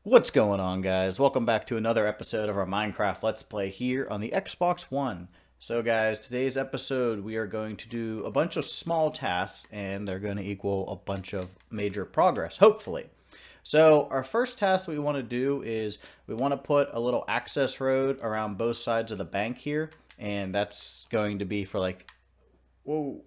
What's going on, guys? Welcome back to another episode of our Minecraft Let's Play here on the Xbox One. So guys, today's episode we are going to do a bunch of small tasks and they're going to equal a bunch of major progress, hopefully. So our first task that we want to do is we want to put a little access road around both sides of the bank here, and that's going to be for whoa,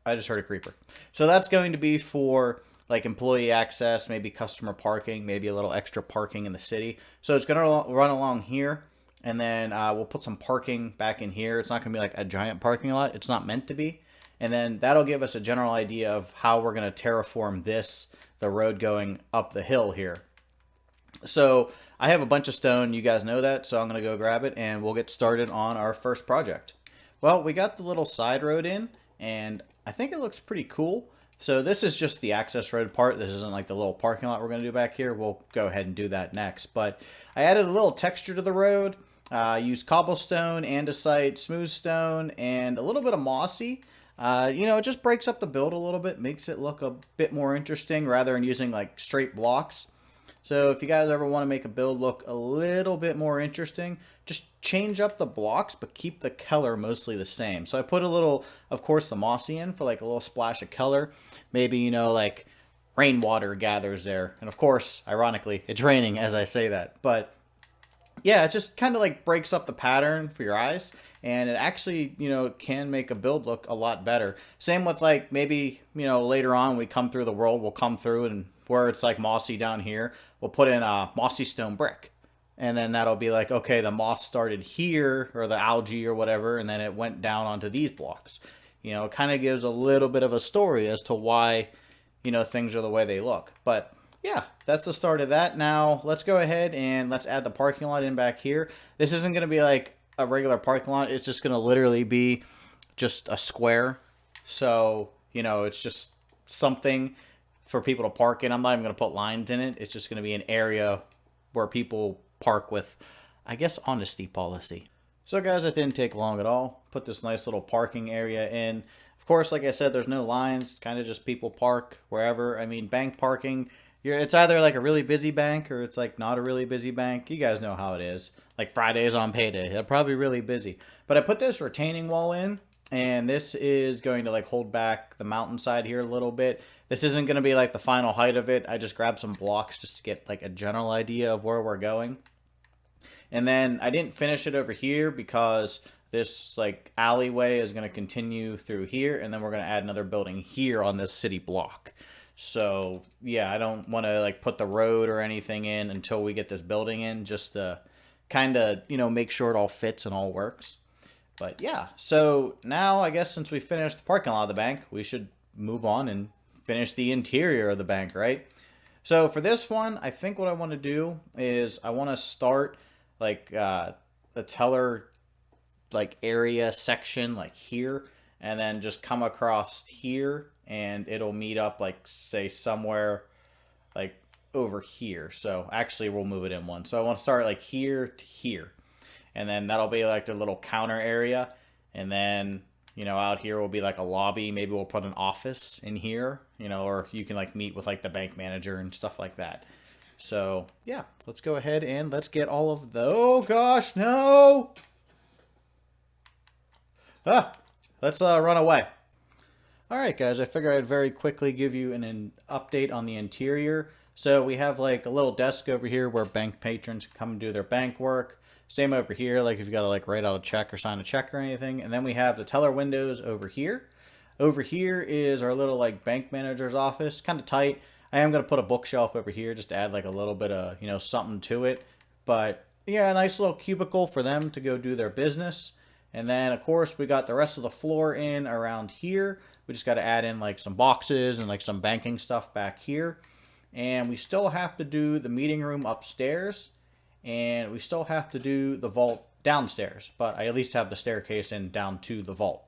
I just heard a creeper. So that's going to be for like employee access, maybe customer parking, maybe a little extra parking in the city. So it's going to run along here, and then we'll put some parking back in here. It's not going to be like a giant parking lot. It's not meant to be. And then that'll give us a general idea of how we're going to terraform the road going up the hill here. So I have a bunch of stone. You guys know that. So I'm going to go grab it, and we'll get started on our first project. Well, we got the little side road in, and I think it looks pretty cool. So this is just the access road part. This isn't like the little parking lot we're going to do back here. We'll go ahead and do that next. But I added a little texture to the road. Used cobblestone, andesite, smooth stone, and a little bit of mossy. It just breaks up the build a little bit, makes it look a bit more interesting rather than using like straight blocks. So if you guys ever want to make a build look a little bit more interesting, just change up the blocks, but keep the color mostly the same. So I put a little, of course, the mossy in for like a little splash of color. Maybe, like rainwater gathers there. And of course, ironically, it's raining as I say that. But yeah, it just kind of like breaks up the pattern for your eyes. And it actually, can make a build look a lot better. Same with like maybe, later on we come through the world, we'll come through and where it's like mossy down here, we'll put in a mossy stone brick. And then that'll be like, okay, the moss started here or the algae or whatever, and then it went down onto these blocks. It kind of gives a little bit of a story as to why, things are the way they look. But yeah, that's the start of that. Now let's go ahead and let's add the parking lot in back here. This isn't going to be like a regular parking lot. It's just going to literally be just a square. So, it's just something for people to park in. I'm not even going to put lines in it. It's just going to be an area where people park with, I guess, honesty policy. So guys, it didn't take long at all. Put this nice little parking area in. Of course, like I said, there's no lines. It's kind of just people park wherever. I mean, bank parking, it's either like a really busy bank or it's like not a really busy bank. You guys know how it is. Like Fridays on payday, they're probably really busy. But I put this retaining wall in, and this is going to like hold back the mountainside here a little bit. This isn't going to be like the final height of it. I just grabbed some blocks just to get like a general idea of where we're going. And then I didn't finish it over here because this like alleyway is going to continue through here, and then we're going to add another building here on this city block. So yeah, I don't want to like put the road or anything in until we get this building in, just to kind of make sure it all fits and all works. But yeah, so now I guess since we finished the parking lot of the bank, we should move on and finish the interior of the bank, right? So for this one, I think what I want to do is I want to start like the teller like area section like here, and then just come across here, and it'll meet up like say somewhere like over here. So actually we'll move it in one. So I want to start like here to here, and then that'll be like the little counter area, and then out here will be like a lobby. Maybe we'll put an office in here, or you can like meet with like the bank manager and stuff like that. So yeah, let's go ahead and let's get all of the, oh gosh, no. Let's run away. All right, guys, I figured I'd very quickly give you an update on the interior. So we have like a little desk over here where bank patrons come and do their bank work. Same over here, like if you got to like write out a check or sign a check or anything. And then we have the teller windows over here. Over here is our little like bank manager's office, kind of tight. I am going to put a bookshelf over here just to add like a little bit of, something to it. But yeah, a nice little cubicle for them to go do their business. And then, of course, we got the rest of the floor in around here. We just got to add in like some boxes and like some banking stuff back here. And we still have to do the meeting room upstairs. And we still have to do the vault downstairs. But I at least have the staircase in down to the vault.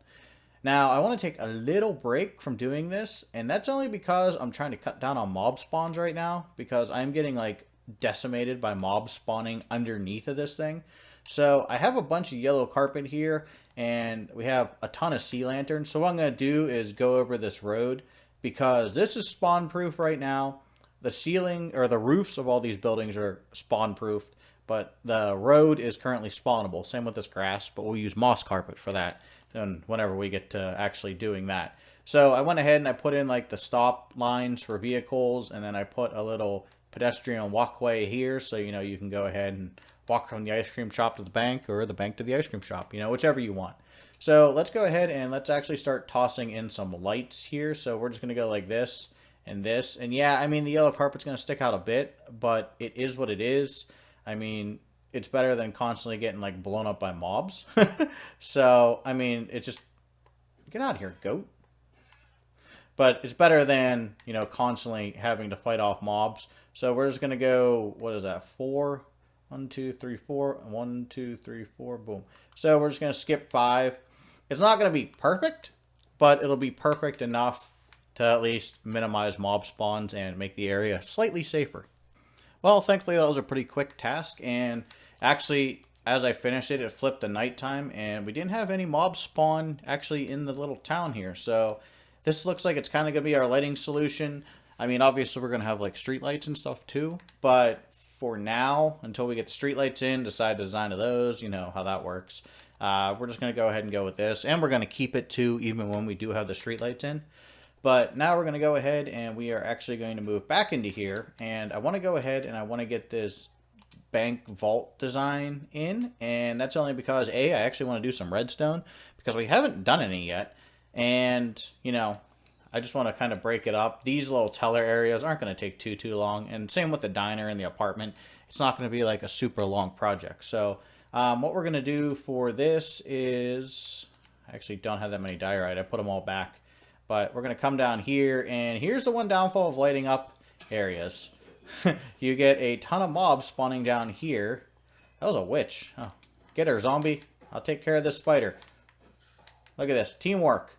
Now, I want to take a little break from doing this. And that's only because I'm trying to cut down on mob spawns right now. Because I'm getting like decimated by mob spawning underneath of this thing. So I have a bunch of yellow carpet here, and we have a ton of sea lanterns. So what I'm going to do is go over this road, because this is spawn proof right now. the ceiling or the roofs of all these buildings are spawn proofed, but the road is currently spawnable. Same with this grass, but we'll use moss carpet for that. And whenever we get to actually doing that. So I went ahead and I put in like the stop lines for vehicles, and then I put a little pedestrian walkway here, so you can go ahead and walk from the ice cream shop to the bank, or the bank to the ice cream shop, whichever you want. So let's go ahead and let's actually start tossing in some lights here. So we're just going to go like this and this. And yeah, I mean, the yellow carpet's going to stick out a bit, but it is what it is. I mean, it's better than constantly getting like blown up by mobs. So, I mean, it's just, get out of here, goat. But it's better than, constantly having to fight off mobs. So we're just going to go, what is that, 4? 1, 2, 3, 4. 1, 2, 3, 4, boom. So we're just going to skip 5. It's not going to be perfect, but it'll be perfect enough to at least minimize mob spawns and make the area slightly safer. Well, thankfully that was a pretty quick task, and actually, as I finished it, it flipped to nighttime, and we didn't have any mobs spawn actually in the little town here. So this looks like it's kind of going to be our lighting solution. I mean, obviously we're going to have like street lights and stuff too, but for now, until we get the street lights in, decide the design of those, you know how that works. We're just going to go ahead and go with this, and we're going to keep it too, even when we do have the street lights in. But now we're going to go ahead and we are actually going to move back into here, and I want to go ahead and I want to get this bank vault design in, and that's only because I actually want to do some redstone, because we haven't done any yet, and I just want to kind of break it up. These little teller areas aren't going to take too long, and same with the diner and the apartment. It's not going to be like a super long project. So what we're going to do for this is, I actually don't have that many diorite. I put them all back. But we're going to come down here, and here's the one downfall of lighting up areas. You get a ton of mobs spawning down here. That was a witch. Oh, get her, zombie. I'll take care of this spider. Look at this. Teamwork.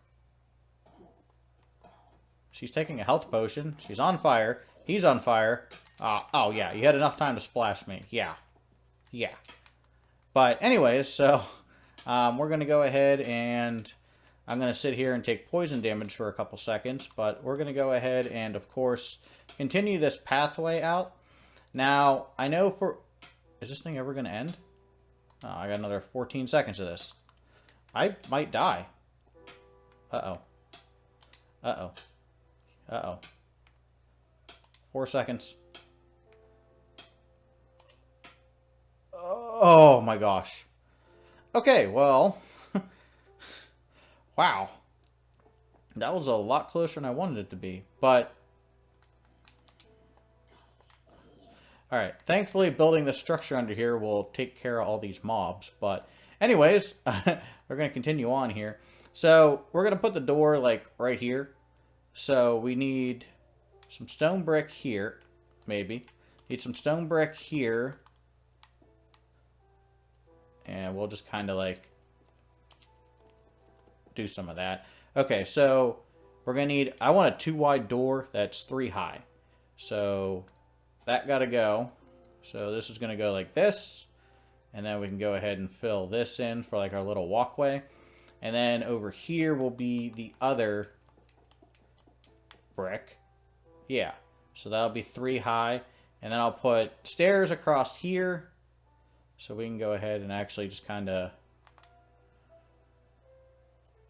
She's taking a health potion. She's on fire. He's on fire. Oh, yeah. You had enough time to splash me. Yeah. Yeah. But anyways, so we're going to go ahead and I'm going to sit here and take poison damage for a couple seconds. But we're going to go ahead and, of course, continue this pathway out. Now, I know for... Is this thing ever going to end? Oh, I got another 14 seconds of this. I might die. Uh-oh. Uh-oh. Uh-oh. 4 seconds. Oh my gosh. Okay, well. Wow. That was a lot closer than I wanted it to be. But. Alright, thankfully building the structure under here will take care of all these mobs. But anyways, we're going to continue on here. So we're going to put the door like right here. So we need some stone brick here, maybe. Need some stone brick here. And we'll just kind of like do some of that. Okay, so we're going to need, I want a 2 wide door that's 3 high. So that got to go. So this is going to go like this. And then we can go ahead and fill this in for like our little walkway. And then over here will be the other brick. Yeah. So that'll be 3 high. And then I'll put stairs across here. So we can go ahead and actually just kind of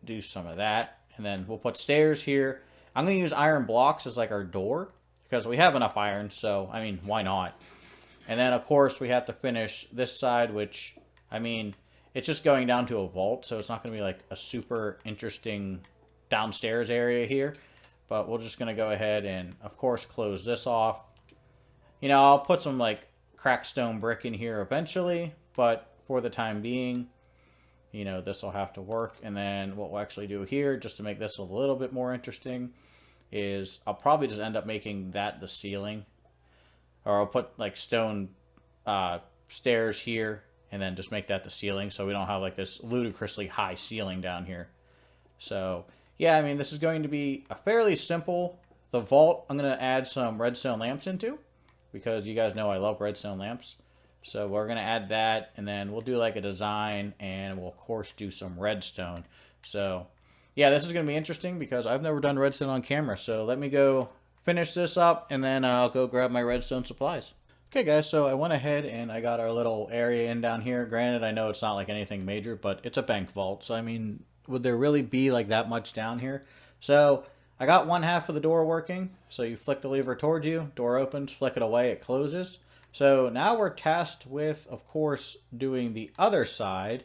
do some of that. And then we'll put stairs here. I'm going to use iron blocks as like our door, because we have enough iron. So, I mean, why not? And then, of course, we have to finish this side, which, I mean, it's just going down to a vault. So it's not going to be like a super interesting downstairs area here. But we're just going to go ahead and, of course, close this off. I'll put some, like, cracked stone brick in here eventually. But for the time being, this will have to work. And then what we'll actually do here, just to make this a little bit more interesting, is I'll probably just end up making that the ceiling. Or I'll put, like, stone stairs here, and then just make that the ceiling, so we don't have, like, this ludicrously high ceiling down here. So yeah, I mean, this is going to be a fairly simple. The vault, I'm going to add some redstone lamps into, because you guys know I love redstone lamps. So we're going to add that, and then we'll do like a design, and we'll, of course, do some redstone. So yeah, this is going to be interesting, because I've never done redstone on camera. So let me go finish this up, and then I'll go grab my redstone supplies. Okay guys, so I went ahead and I got our little area in down here. Granted, I know it's not like anything major, but it's a bank vault. So I mean, would there really be like that much down here? So I got one half of the door working. So you flick the lever towards you, door opens, flick it away, it closes. So now we're tasked with, of course, doing the other side.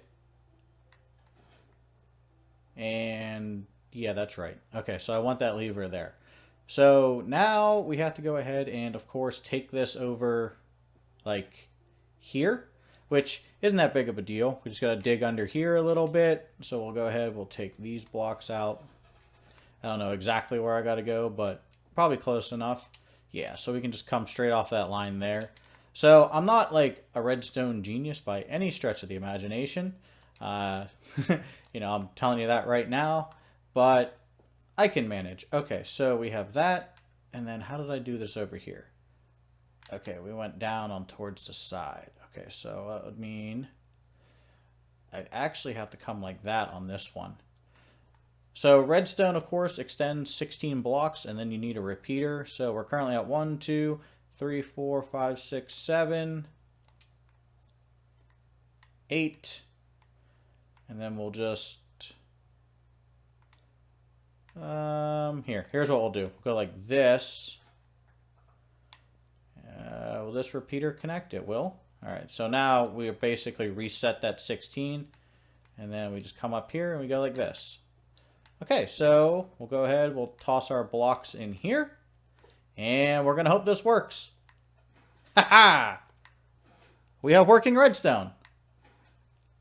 And yeah, that's right. Okay, so I want that lever there. So now we have to go ahead and, of course, take this over like here, which isn't that big of a deal. We just got to dig under here a little bit. So we'll go ahead, we'll take these blocks out. I don't know exactly where I got to go, but probably close enough. Yeah, so we can just come straight off that line there. So I'm not like a redstone genius by any stretch of the imagination. You know, I'm telling you that right now, but I can manage. Okay, so we have that, and then how did I do this over here? Okay, we went down on towards the side. Okay, so that would mean I'd actually have to come like that on this one. So redstone, of course, extends 16 blocks, and then you need a repeater. So we're currently at 1, 2, 3, 4, 5, 6, 7, 8, and then we'll just here's what we'll do. We'll go like this. Will this repeater connect? It will. All right, so now we basically reset that 16, and then we just come up here and we go like this. Okay, so we'll go ahead, we'll toss our blocks in here, and we're gonna hope this works. Ha! We have working redstone.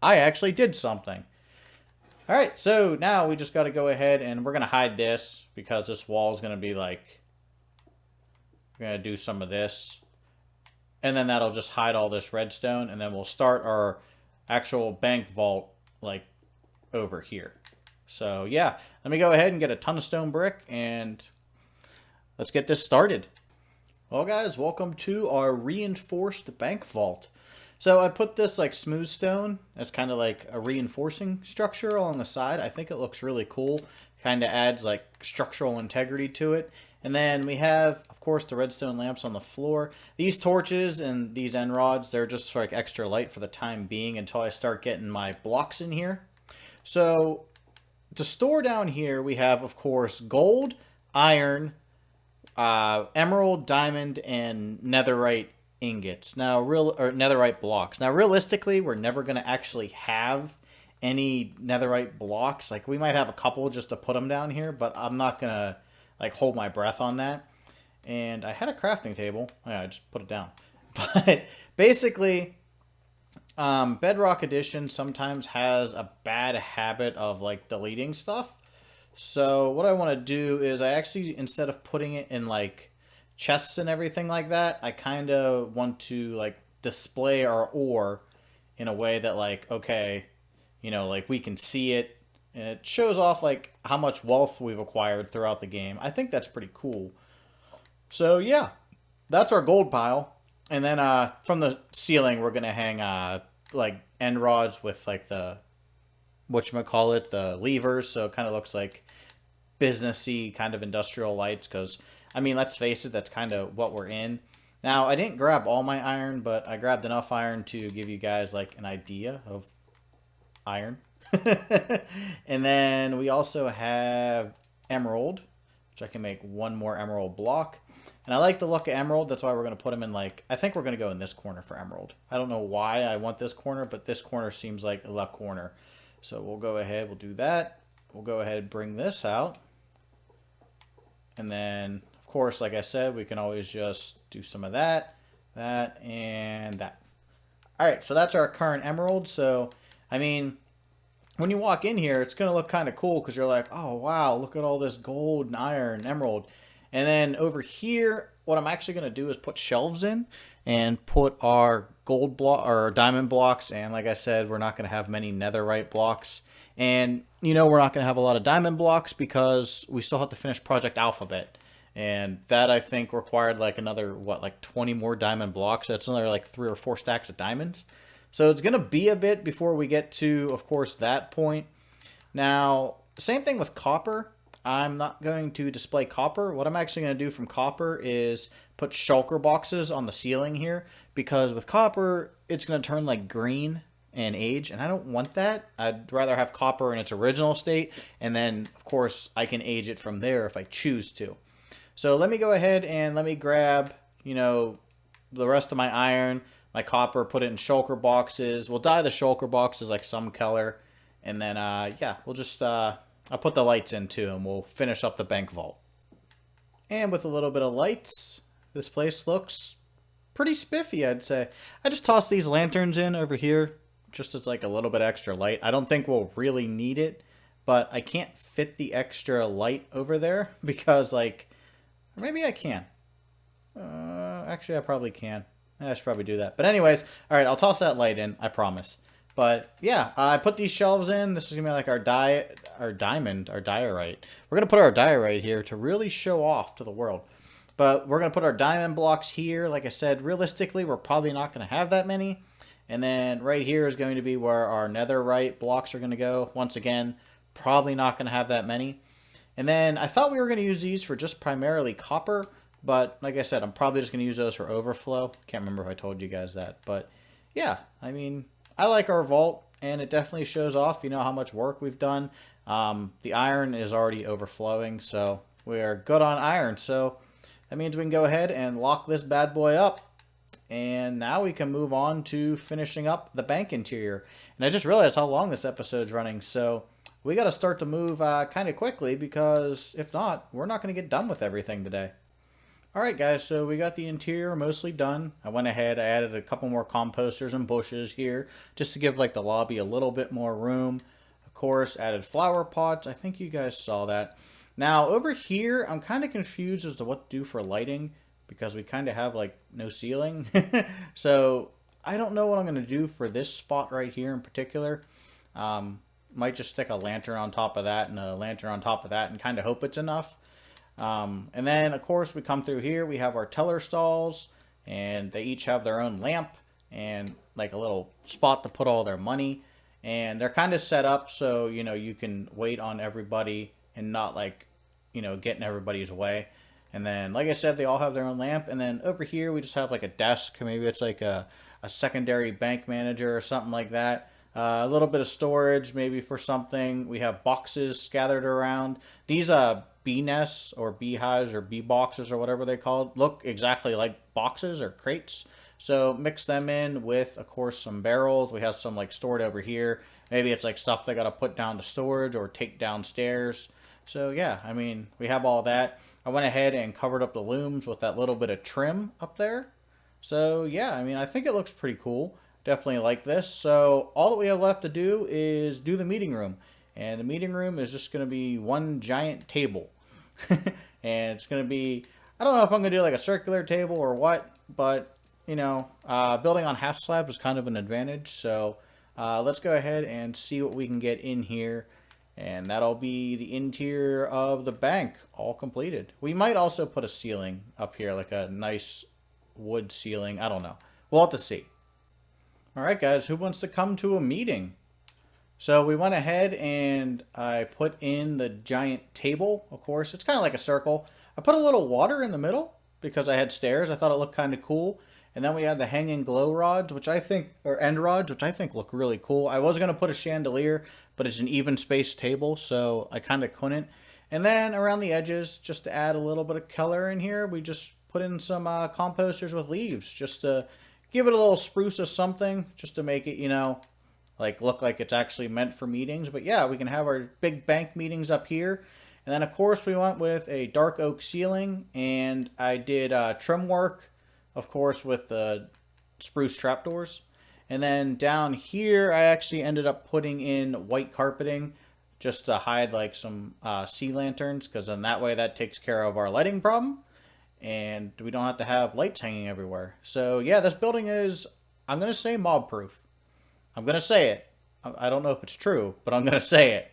I actually did something. All right, so now we just got to go ahead and we're going to hide this because this wall is going to be like, we're going to do some of this. And then that'll just hide all this redstone. And then we'll start our actual bank vault like over here. So yeah, let me go ahead and get a ton of stone brick and let's get this started. Well guys, welcome to our reinforced bank vault. So I put this like smooth stone as kind of like a reinforcing structure along the side. I think it looks really cool. Kind of adds like structural integrity to it. And then we have, of course, the redstone lamps on the floor. These torches and these end rods, they're just for like extra light for the time being until I start getting my blocks in here. So to store down here, we have, of course, gold, iron, emerald, diamond, and netherite ingots. Now, netherite blocks. Now, realistically, we're never going to actually have any netherite blocks. Like, we might have a couple just to put them down here, but I'm not going to, like, hold my breath on that. And I had a crafting table. Yeah, I just put it down. But basically, Bedrock Edition sometimes has a bad habit of, like, deleting stuff. So what I want to do is I actually, instead of putting it in, like, chests and everything like that, I kind of want to like display our ore in a way that like, okay, you know, like we can see it and it shows off like how much wealth we've acquired throughout the game. I think that's pretty cool. So yeah, that's our gold pile. And then from the ceiling, we're going to hang like end rods with like the, whatchamacallit, the levers. So it kind of looks like businessy kind of industrial lights because I mean, let's face it, that's kind of what we're in. Now, I didn't grab all my iron, but I grabbed enough iron to give you guys, like, an idea of iron. And then we also have emerald, which I can make one more emerald block. And I like the look of emerald. That's why we're going to put them in, like, I think we're going to go in this corner for emerald. I don't know why I want this corner, but this corner seems like the corner. So we'll go ahead, we'll do that. We'll go ahead and bring this out. And then, of course, like I said, we can always just do some of that, and that. All right, so that's our current emerald. So, I mean, when you walk in here, it's going to look kind of cool because you're like, oh, wow, look at all this gold and iron and emerald. And then over here, what I'm actually going to do is put shelves in and put our gold block or diamond blocks. And like I said, we're not going to have many netherite blocks. And, you know, we're not going to have a lot of diamond blocks because we still have to finish Project Alphabet. And that, I think, required like another, what, like 20 more diamond blocks. That's another like 3 or 4 stacks of diamonds. So it's going to be a bit before we get to, of course, that point. Now, same thing with copper. I'm not going to display copper. What I'm actually going to do from copper is put shulker boxes on the ceiling here, because with copper, it's going to turn like green and age, and I don't want that. I'd rather have copper in its original state, and then, of course, I can age it from there if I choose to. So let me go ahead and let me grab, the rest of my iron, my copper, put it in shulker boxes. We'll dye the shulker boxes like some color, and then, yeah, we'll just, I'll put the lights in too, and we'll finish up the bank vault. And with a little bit of lights, this place looks pretty spiffy, I'd say. I just tossed these lanterns in over here, just as like a little bit extra light. I don't think we'll really need it, but I can't fit the extra light over there because, like, or maybe I can. Actually, I probably can. I should probably do that. But anyways, all right, I'll toss that light in, I promise. But yeah, I put these shelves in. This is gonna be like our diamond, our diorite. We're gonna put our diorite here to really show off to the world. But we're gonna put our diamond blocks here. Like I said, realistically, we're probably not gonna have that many. And then right here is going to be where our netherite blocks are gonna go. Once again, probably not gonna have that many. And then I thought we were gonna use these for just primarily copper, but like I said, I'm probably just gonna use those for overflow. Can't remember if I told you guys that, but yeah, I mean, I like our vault, and it definitely shows off, how much work we've done. The iron is already overflowing, so we are good on iron. So that means we can go ahead and lock this bad boy up. And now we can move on to finishing up the bank interior. And I just realized how long this episode's running, so we got to start to move kind of quickly, because if not, we're not going to get done with everything today. Alright guys, so we got the interior mostly done. I went ahead, I added a couple more composters and bushes here, just to give like the lobby a little bit more room. Of course, added flower pots. I think you guys saw that. Now over here, I'm kind of confused as to what to do for lighting, because we kind of have like no ceiling. So I don't know what I'm going to do for this spot right here in particular. Might just stick a lantern on top of that and a lantern on top of that and kind of hope it's enough. And then, of course, we come through here. We have our teller stalls, and they each have their own lamp and like a little spot to put all their money. And they're kind of set up so, you can wait on everybody and not like, get in everybody's way. And then, like I said, they all have their own lamp. And then over here, we just have like a desk. Maybe it's like a secondary bank manager or something like that. A little bit of storage, maybe for something. We have boxes scattered around. These bee nests or beehives or bee boxes or whatever they call it look exactly like boxes or crates. So mix them in with, of course, some barrels. We have some like stored over here. Maybe it's like stuff they got to put down to storage or take downstairs. So yeah, I mean, we have all that. I went ahead and covered up the looms with that little bit of trim up there. So yeah, I mean, I think it looks pretty cool. Definitely like this. So all that we have left to do is do the meeting room. And the meeting room is just going to be one giant table. And it's going to be, I don't know if I'm going to do like a circular table or what, but, building on half slabs is kind of an advantage. So let's go ahead and see what we can get in here. And that'll be the interior of the bank all completed. We might also put a ceiling up here, like a nice wood ceiling. I don't know. We'll have to see. All right, guys, who wants to come to a meeting? So we went ahead and I put in the giant table, of course. It's kind of like a circle. I put a little water in the middle because I had stairs. I thought it looked kind of cool. And then we had the hanging glow rods, which I think, or end rods, which I think look really cool. I was going to put a chandelier, but it's an even spaced table, so I kind of couldn't. And then around the edges, just to add a little bit of color in here, we just put in some composters with leaves, just to give it a little spruce of something, just to make it, like look like it's actually meant for meetings. But yeah, we can have our big bank meetings up here. And then of course we went with a dark oak ceiling, and I did trim work, of course, with the spruce trapdoors. And then down here, I actually ended up putting in white carpeting just to hide like some sea lanterns, because then that way that takes care of our lighting problem. And we don't have to have lights hanging everywhere. So yeah, this building is, I'm going to say, mob proof. I'm going to say it. I don't know if it's true, but I'm going to say it.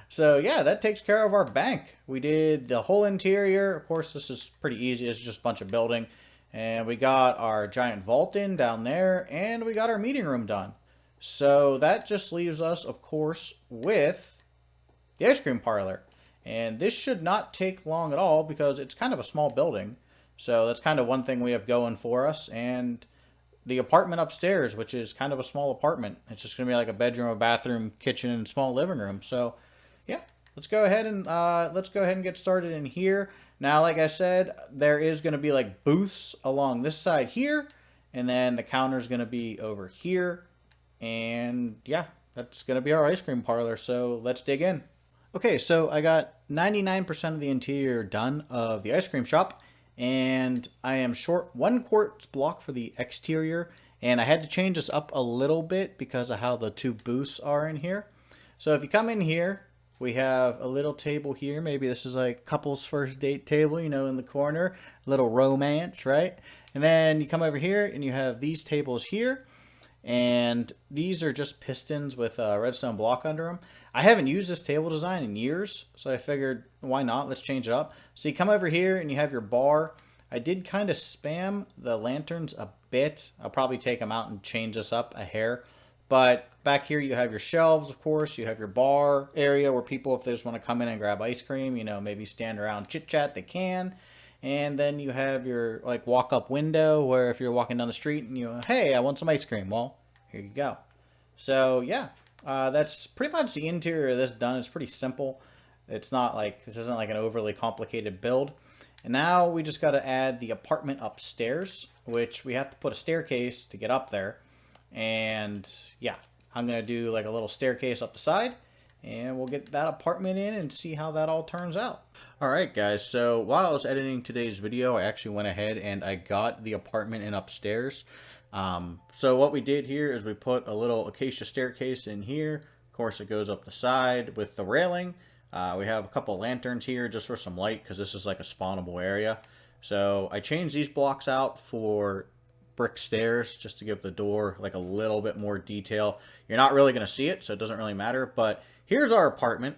So yeah, that takes care of our bank. We did the whole interior. Of course, this is pretty easy. It's just a bunch of building. And we got our giant vault in down there, and we got our meeting room done. So that just leaves us, of course, with the ice cream parlor. And this should not take long at all because it's kind of a small building. So that's kind of one thing we have going for us. And the apartment upstairs, which is kind of a small apartment. It's just going to be like a bedroom, a bathroom, kitchen, and small living room. So, yeah, let's go ahead and get started in here. Now, like I said, there is going to be like booths along this side here, and then the counter is going to be over here. And yeah, that's going to be our ice cream parlor. So let's dig in. Okay, so I got 99% of the interior done of the ice cream shop, and I am short 1 quartz block for the exterior, and I had to change this up a little bit because of how the two booths are in here. So if you come in here, we have a little table here. Maybe this is like couple's first date table, you know, in the corner. A little romance, right? And then you come over here and you have these tables here. And these are just pistons with a redstone block under them. I haven't used this table design in years, so I figured, why not? Let's change it up. So you come over here and you have your bar. I did kind of spam the lanterns a bit. I'll probably take them out and change this up a hair. But back here you have your shelves, of course. You have your bar area where people, if they just want to come in and grab ice cream, you know, maybe stand around chit-chat, they can. And then you have your like walk-up window where if you're walking down the street and you, hey, I want some ice cream. Well, here you go. So yeah, that's pretty much the interior of this done. It's pretty simple. It's not like, this isn't like an overly complicated build. And now we just got to add the apartment upstairs, which we have to put a staircase to get up there. And yeah, I'm going to do like a little staircase up the side, and we'll get that apartment in and see how that all turns out. Alright guys, so while I was editing today's video, I actually went ahead and I got the apartment in upstairs. So what we did here is we put a little acacia staircase in here. Of course, it goes up the side with the railing. We have a couple lanterns here just for some light because this is like a spawnable area. So I changed these blocks out for brick stairs just to give the door like a little bit more detail. You're not really going to see it, so it doesn't really matter. But here's our apartment.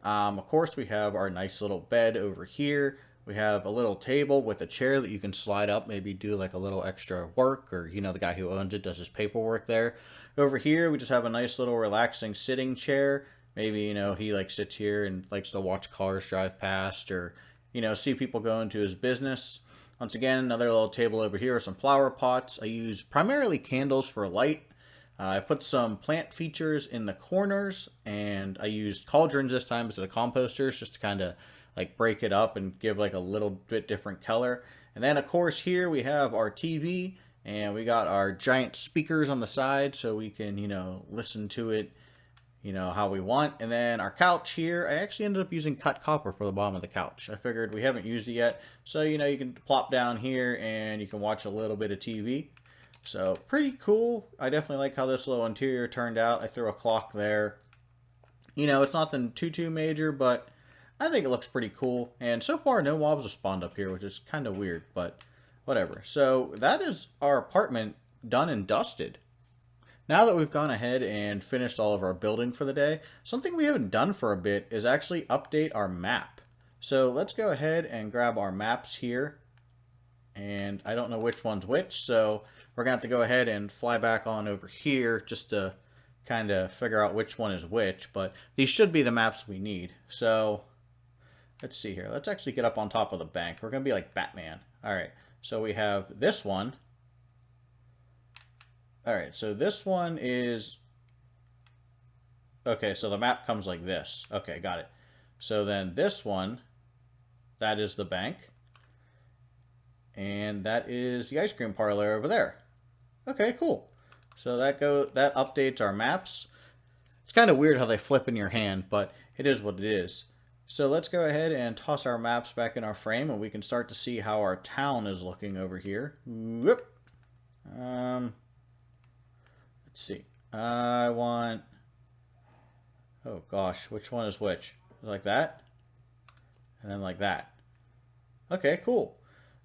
Of course, we have our nice little bed over here. We have a little table with a chair that you can slide up, maybe do like a little extra work, or, you know, the guy who owns it does his paperwork there. Over here, we just have a nice little relaxing sitting chair. Maybe, you know, he like sits here and likes to watch cars drive past, or, you know, see people go into his business. Once again, another little table over here with some flower pots. I use primarily candles for light. I put some plant features in the corners, and I used cauldrons this time instead of composters just to kind of like break it up and give like a little bit different color. And then of course here we have our TV, and we got our giant speakers on the side so we can, you know, listen to it, you know, how we want. And then our couch here, I actually ended up using cut copper for the bottom of the couch. I figured we haven't used it yet, so, you know, you can plop down here and you can watch a little bit of TV. So pretty cool. I definitely like how this little interior turned out. I threw a clock there. You know, it's nothing too major, but I think it looks pretty cool. And so far, no mobs have spawned up here, which is kind of weird, but whatever. So that is our apartment done and dusted. Now that we've gone ahead and finished all of our building for the day, something we haven't done for a bit is actually update our map. So let's go ahead and grab our maps here. And I don't know which one's which, so we're going to have to go ahead and fly back on over here just to kind of figure out which one is which. But these should be the maps we need. So let's see here. Let's actually get up on top of the bank. We're going to be like Batman. All right, so we have this one. All right, so this one is... Okay, so the map comes like this. Okay, got it. So then this one, that is the bank. And that is the ice cream parlor over there. Okay, cool. So that updates our maps. It's kind of weird how they flip in your hand, but it is what it is. So let's go ahead and toss our maps back in our frame, and we can start to see how our town is looking over here. Whoop. Let's see. I want... Oh gosh, which one is which? Like that? And then like that. Okay, cool.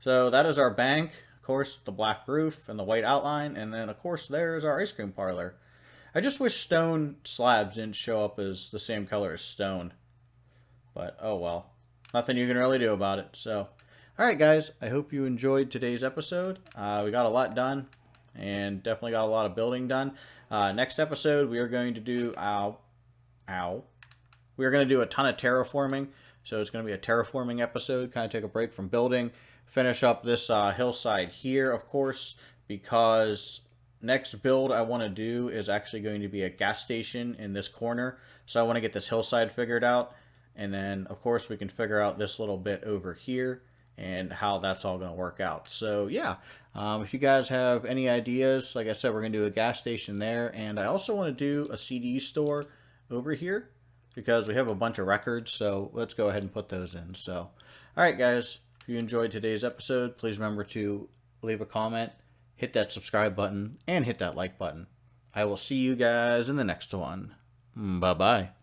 So that is our bank, of course, the black roof and the white outline, and then of course there's our ice cream parlor. I just wish stone slabs didn't show up as the same color as stone. But oh well, nothing you can really do about it. So, alright guys, I hope you enjoyed today's episode. We got a lot done, and definitely got a lot of building done. Next episode we are going to do, we are going to do a ton of terraforming. So it's going to be a terraforming episode, kind of take a break from building, finish up this hillside here, of course, because next build I want to do is actually going to be a gas station in this corner. So I want to get this hillside figured out. And then, of course, we can figure out this little bit over here and how that's all going to work out. So, yeah, if you guys have any ideas, like I said, we're going to do a gas station there. And I also want to do a CD store over here because we have a bunch of records. So let's go ahead and put those in. So, all right, guys, if you enjoyed today's episode, please remember to leave a comment, hit that subscribe button, and hit that like button. I will see you guys in the next one. Bye-bye.